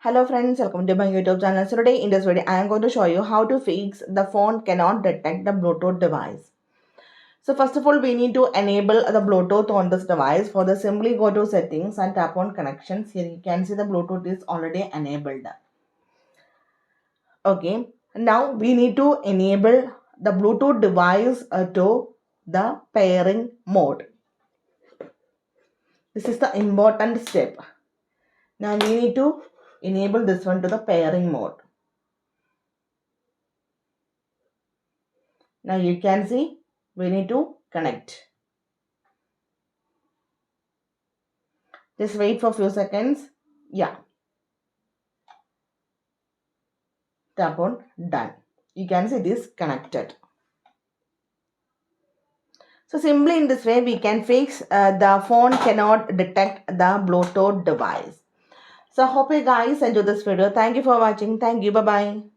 Hello friends, welcome to my YouTube channel. So today in this video, I am going to show you how to fix the phone cannot detect the Bluetooth device. So first of all, we need to enable the Bluetooth on this device. For this, simply go to settings and tap on connections. Here you can see the Bluetooth is already enabled. Okay, now we need to enable the Bluetooth device to the pairing mode. This is the important step. Now we need to enable this one to the pairing mode. Now you can see we need to connect. Just wait for a few seconds. Yeah. Tap on done. You can see this connected. So simply in this way we can fix the phone cannot detect the Bluetooth device. So hope you guys enjoy this video. Thank you for watching. Thank you. Bye bye.